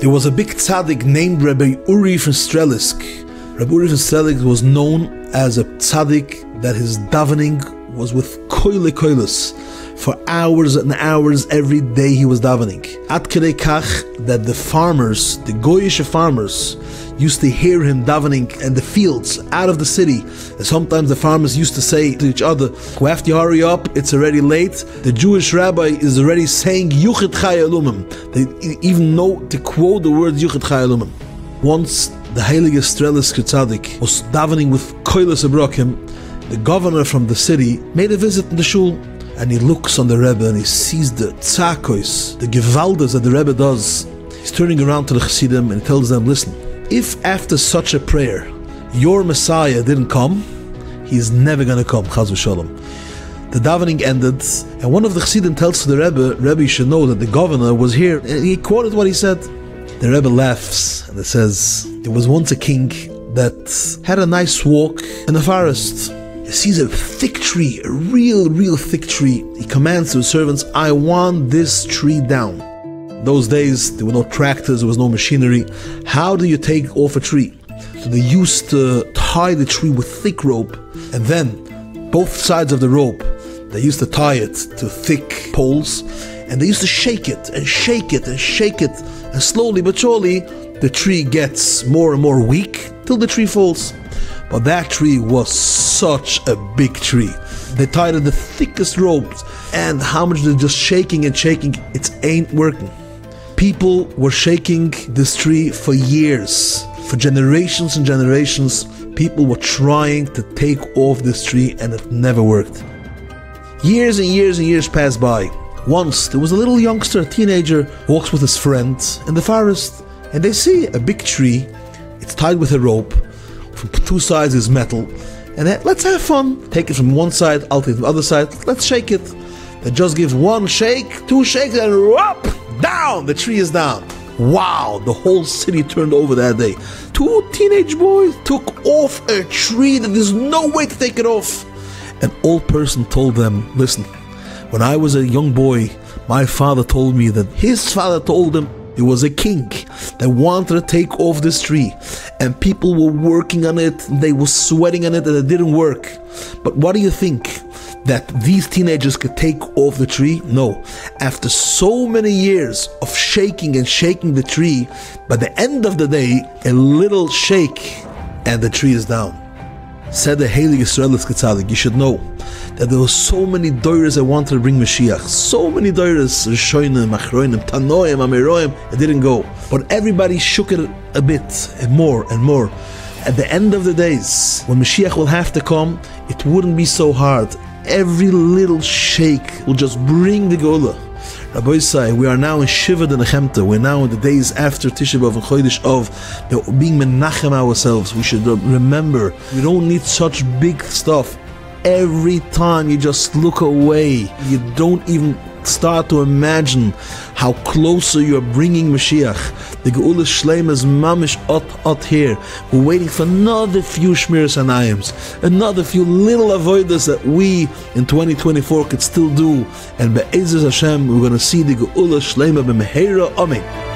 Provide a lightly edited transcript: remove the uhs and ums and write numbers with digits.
There was a big tzaddik named Rabbi Uri from Strelisk. Rabbi Uri from Strelisk was known as a tzaddik that his davening was with koilos. For hours and hours every day he was davening. Ad kedei kach that the farmers, the goyish farmers, used to hear him davening in the fields out of the city. And sometimes the farmers used to say to each other, "We have to hurry up, it's already late. The Jewish rabbi is already saying Yuchid Chai Elumim." They even know to quote the word Yuchid Chai Elumim. Once the Heilige Strelisk Tzaddik was davening with koilos abrokim, the governor from the city made a visit in the shul. And he looks on the Rebbe and he sees the tzakos, the gevaldas that the Rebbe does. He's turning around to the Chassidim and he tells them, listen, if after such a prayer your Messiah didn't come, he's never going to come, chas v'shalom. The davening ended and one of the Chassidim tells to the Rebbe, you should know that the governor was here. And he quoted what he said. The Rebbe laughs and it says, there was once a king that had a nice walk in the forest. He sees a thick tree, a real thick tree. He commands to his servants, I want this tree down. Those days, there were no tractors, there was no machinery. How do you take off a tree? So they used to tie the tree with thick rope, and then both sides of the rope, they used to tie it to thick poles, and they used to shake it, and shake it, and shake it, and slowly but surely, the tree gets more and more weak, till the tree falls. But that tree was such a big tree. They tied it the thickest ropes, and how much they're just shaking and shaking, it ain't working. People were shaking this tree for years. For generations and generations, people were trying to take off this tree and it never worked. Years and years and years passed by. Once, there was a little youngster, a teenager, walks with his friend in the forest, and they see a big tree. It's tied with a rope. From two sides is metal, and let's have fun. Take it from one side, I'll take it from the other side, let's shake it. They just give one shake, two shakes, and whoop, down, the tree is down. Wow, the whole city turned over that day. Two teenage boys took off a tree that there's no way to take it off. An old person told them, listen, when I was a young boy, my father told me that his father told him there was a king that wanted to take off this tree, and people were working on it, they were sweating on it, and it didn't work. But what do you think? That these teenagers could take off the tree? No. After so many years of shaking and shaking the tree, by the end of the day, a little shake, and the tree is down. Said the Heilige Strelisk Tzaddik, you should know that there were so many doiras that wanted to bring Mashiach. So many doiras, Rishonim, Achronim, Tanoim, Amiroim, it didn't go. But everybody shook it a bit, and more and more. At the end of the days, when Mashiach will have to come, it wouldn't be so hard. Every little shake will just bring the Geula. Rabbi Yisai, we are now in Shiva de Nechemta. We're now in the days after Tisha B'Av and Chodesh Av. That being menachem ourselves, we should remember, we don't need such big stuff. Every time you just look away, you don't even start to imagine how closer you're bringing Mashiach. The Geula Shleima is mamish ot here. We're waiting for another few Shmiras Hanayim, another few little avodas that we in 2024 could still do. And Be'ezus Hashem, we're going to see the Geula Shleima b'meheira. Amen.